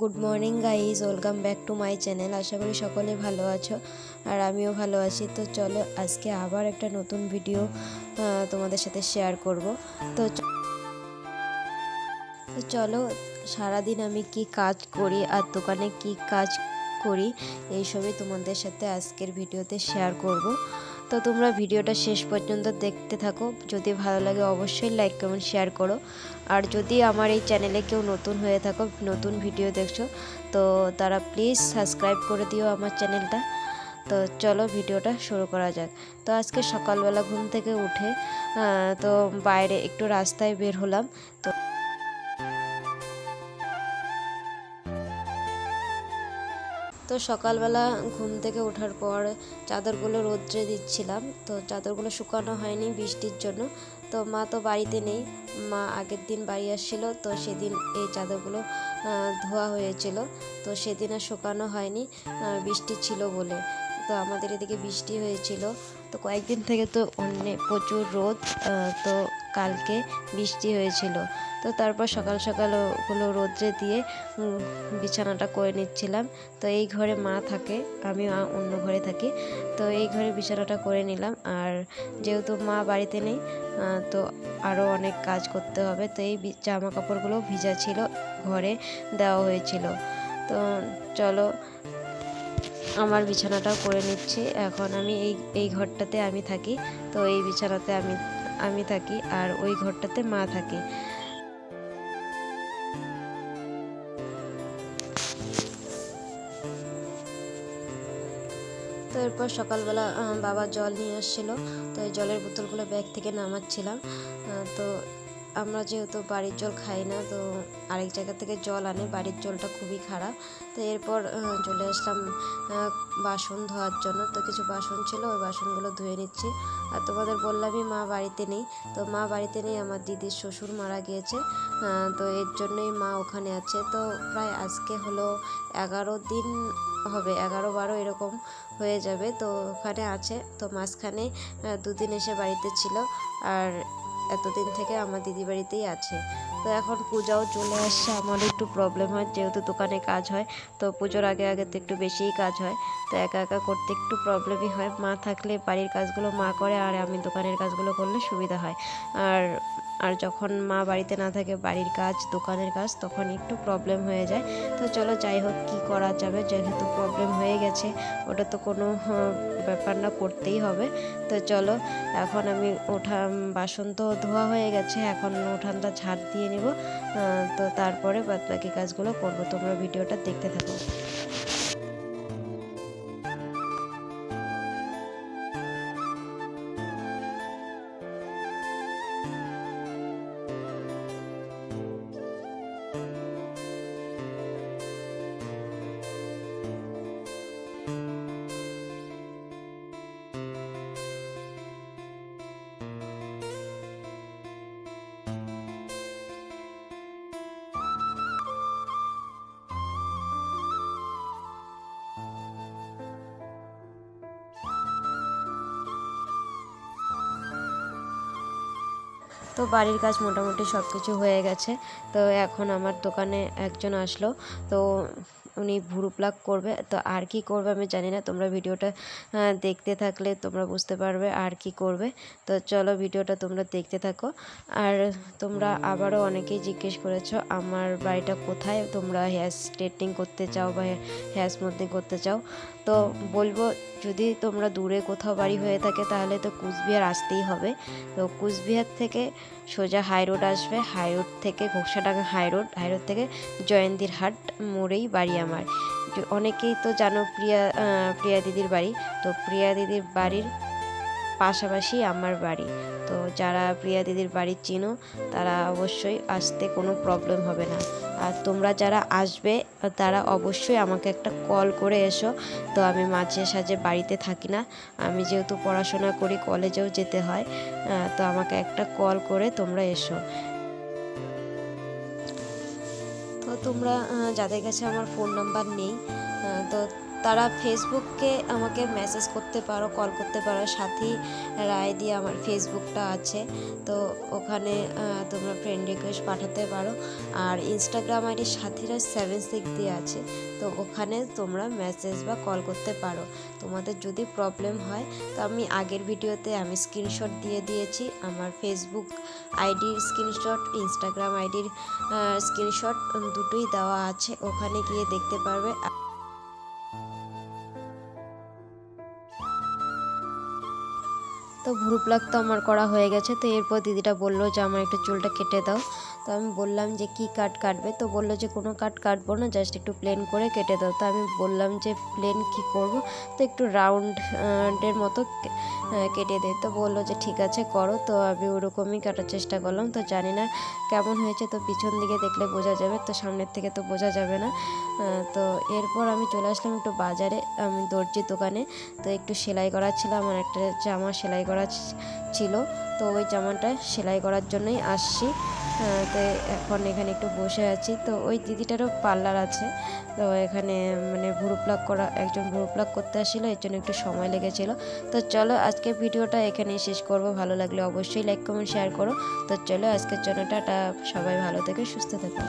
Good morning guys, welcome back to my channel. আশা করি সকলে ভালো আছো আর আমিও ভালো আছি। তো চলো আজকে আবার একটা নতুন ভিডিও তোমাদের সাথে শেয়ার করব। তো চলো সারাদিন আমি কি কাজ করি আর দোকানে কি কাজ করি এইসবই তোমাদের সাথে আজকের ভিডিওতে শেয়ার করব। তো তোমরা ভিডিওটা শেষ পর্যন্ত দেখতে থাকো। যদি ভালো লাগে অবশ্যই লাইক কমেন্ট শেয়ার করো। আর যদি আমার এই চ্যানেলে কেউ নতুন হয়ে থাকো, নতুন ভিডিও দেখছো, তো তারা প্লিজ সাবস্ক্রাইব করে দিও আমার চ্যানেলটা। তো চলো ভিডিওটা শুরু করা যাক। তো আজকে সকালবেলা ঘুম থেকে উঠে তো বাইরে একটু রাস্তায় বের হলাম। তো সকালবেলা ঘুম থেকে ওঠার পর চাদরগুলো রোদ্রে দিচ্ছিলাম। তো চাদরগুলো শুকানো হয়নি বৃষ্টির জন্য। তো মা তো বাড়িতে নেই, মা আগের দিন বাড়ি আসছিল, তো সেদিন এই চাদরগুলো ধোয়া হয়েছিল। তো সেদিন আর শুকানো হয়নি বৃষ্টি ছিল বলে। তো আমাদের এদিকে বৃষ্টি হয়েছিল, তো কয়েকদিন থেকে তো অনেক প্রচুর রোদ। তো কালকে বৃষ্টি হয়েছিল। তো তারপর সকাল সকাল ওগুলো রোদ্রে দিয়ে বিছানাটা করে নিচ্ছিলাম। তো এই ঘরে মা থাকে, আমি অন্য ঘরে থাকি। তো এই ঘরে বিছানাটা করে নিলাম। আর যেহেতু মা বাড়িতে নেই, তো আরও অনেক কাজ করতে হবে। তো এই জামা কাপড়গুলো ভিজা ছিল, ঘরে দেওয়া হয়েছিল। তো চলো আমার বিছানাটাও করে নিচ্ছি। এখন আমি এই ঘরটাতে আমি থাকি। তো এই বিছানাতে আমি থাকি আর ওই ঘরটাতে মা থাকে। তো এরপর সকালবেলা বাবা জল নিয়ে আসছিলো। তো এই জলের বোতলগুলো ব্যাগ থেকে নামাচ্ছিলাম। তো আমরা যেহেতু বাড়ির জল খাই না, তো আরেক জায়গা থেকে জল আনে, বাড়ির জলটা খুবই খারাপ। তো এরপর চলে আসলাম বাসন ধোয়ার জন্য। তো কিছু বাসন ছিল, ওই বাসনগুলো ধুয়ে নিচ্ছি। আর তোমাদের বললামই মা বাড়িতে নেই। তো মা বাড়িতে নেই, আমার দিদির শ্বশুর মারা গিয়েছে। তো এর জন্যই মা ওখানে আছে। তো প্রায় আজকে হলো 11 দিন হবে, 11-12 এরকম হয়ে যাবে। তো ওখানে আছে। তো মাঝখানে 2 দিন এসে বাড়িতে ছিল, আর এতদিন থেকে আমার দিদি বাড়িতেই আছে। তো এখন পূজাও চলে আসছে, আমারও একটু প্রবলেম হয় যেহেতু দোকানে কাজ হয়। তো পুজোর আগে আগে তো একটু বেশিই কাজ হয়। তো একা একা করতে একটু প্রবলেমই হয়। মা থাকলে বাড়ির কাজগুলো মা করে, আর আমি দোকানের কাজগুলো করলে সুবিধা হয়। আর আর যখন মা বাড়িতে না থাকে, বাড়ির কাজ দোকানের কাজ, তখন একটু প্রবলেম হয়ে যায়। তো চলো যাই হোক, কী করা যাবে, যেহেতু প্রবলেম হয়ে গেছে ওটা তো কোনো ব্যাপার না, করতেই হবে। তো চলো এখন আমি বাসন তো ধোয়া হয়ে গেছে, এখন উঠানটা ঝাড় দিয়ে নিব। তো তারপরে বাদবাকি কাজগুলো করব। তোমরা ভিডিওটা দেখতে থাকো। তো বাড়ির কাজ মোটামুটি সব কিছু হয়ে গেছে। তো এখন আমার দোকানে একজন আসলো। তো উনি ভুরু প্লাক করবে। তো আর কি করবে আমি জানি না, তোমরা ভিডিওটা দেখতে থাকলে তোমরা বুঝতে পারবে আর কি করবে। তো চলো ভিডিওটা তোমরা দেখতে থাকো। আর তোমরা আবারও অনেকেই জিজ্ঞেস করেছো আমার বাড়িটা কোথায়, তোমরা হেয়ার স্ট্রেটনিং করতে চাও বা হেয়ার স্মুথনিং করতে চাও। তো বলবো, যদি তোমরা দূরে কোথাও বাড়ি হয়ে থাকে তাহলে তো কুচবিহার আসতেই হবে। তো কুচবিহার থেকে সোজা হাই রোড আসবে, হাই রোড থেকে ঘোকসাডাঙ্গা হাই রোড থেকে জয়ন্তীর হাট মোড়েই বাড়ি আমার। অনেকেই তো জানো প্রিয়া দিদির বাড়ি। তো প্রিয়া দিদির বাড়ির পাশাপাশি আমার বাড়ি। তো যারা প্রিয়া দিদির বাড়ি চিনো তারা অবশ্যই আসতে কোনো প্রবলেম হবে না। আর তোমরা যারা আসবে তারা অবশ্যই আমাকে একটা কল করে এসো। তো আমি মাঝে সাঝে বাড়িতে থাকি না, আমি যেহেতু পড়াশোনা করি, কলেজেও যেতে হয়। তো আমাকে একটা কল করে তোমরা এসো। তো তোমরা যাদের কাছে আমার ফোন নাম্বার নেই, তো তারা ফেসবুকে আমাকে মেসেজ করতে পারো, কল করতে পারো। সাথী রায় দিয়ে আমার ফেসবুকটা আছে, তো ওখানে তোমরা ফ্রেন্ড রিকোয়েস্ট পাঠাতে পারো। আর ইনস্টাগ্রাম আইডি সাথীরা 76 দিয়ে আছে, তো ওখানে তোমরা মেসেজ বা কল করতে পারো তোমাদের যদি প্রবলেম হয়। তো আমি আগের ভিডিওতে আমি স্ক্রিনশট দিয়ে দিয়েছি, আমার ফেসবুক আইডির স্ক্রিনশট, ইনস্টাগ্রাম আইডির স্ক্রিনশট দুটোই দেওয়া আছে, ওখানে গিয়ে দেখতে পারবে। তো ভ্রু প্লাক তো আমার করা হয়ে গেছে। তো এরপর দিদিটা বললো যে আমার একটু চুলটা কেটে দাও। তো আমি বললাম যে কি কাট কাটবে, তো বললো যে কোনো কাট কাটবো না, জাস্ট একটু প্লেন করে কেটে দাও। তো আমি বললাম যে প্লেন কি করব, তো একটু রাউন্ডের মতো কেটে দে। তো বললো যে ঠিক আছে করো। তো আমি ওরকমই কাটার চেষ্টা করলাম। তো জানি না কেমন হয়েছে, তো পিছন দিকে দেখলে বোঝা যাবে, তো সামনের থেকে তো বোঝা যাবে না। তো এরপর আমি চলে আসলাম একটু বাজারে, আমি দর্জির দোকানে। তো একটু সেলাই করার ছিল, আমার একটা জামা সেলাই করা ছিল, তো ওই জামাটা সেলাই করার জন্যই আসছি। তো এখন এখানে একটু বসে আছি। তো ওই দিদিটারও পার্লার আছে, তো এখানে মানে ভ্রু প্লাক করা, একজন ভ্রু প্লাক করতে আসছিলো, এর জন্য একটু সময় লেগেছিলো। তো চলো আজকে ভিডিওটা এখানেই শেষ করব। ভালো লাগলে অবশ্যই লাইক কমেন্ট শেয়ার করো। তো চলো আজকের জন্য টাটা, সবাই ভালো থেকে সুস্থ থেকো।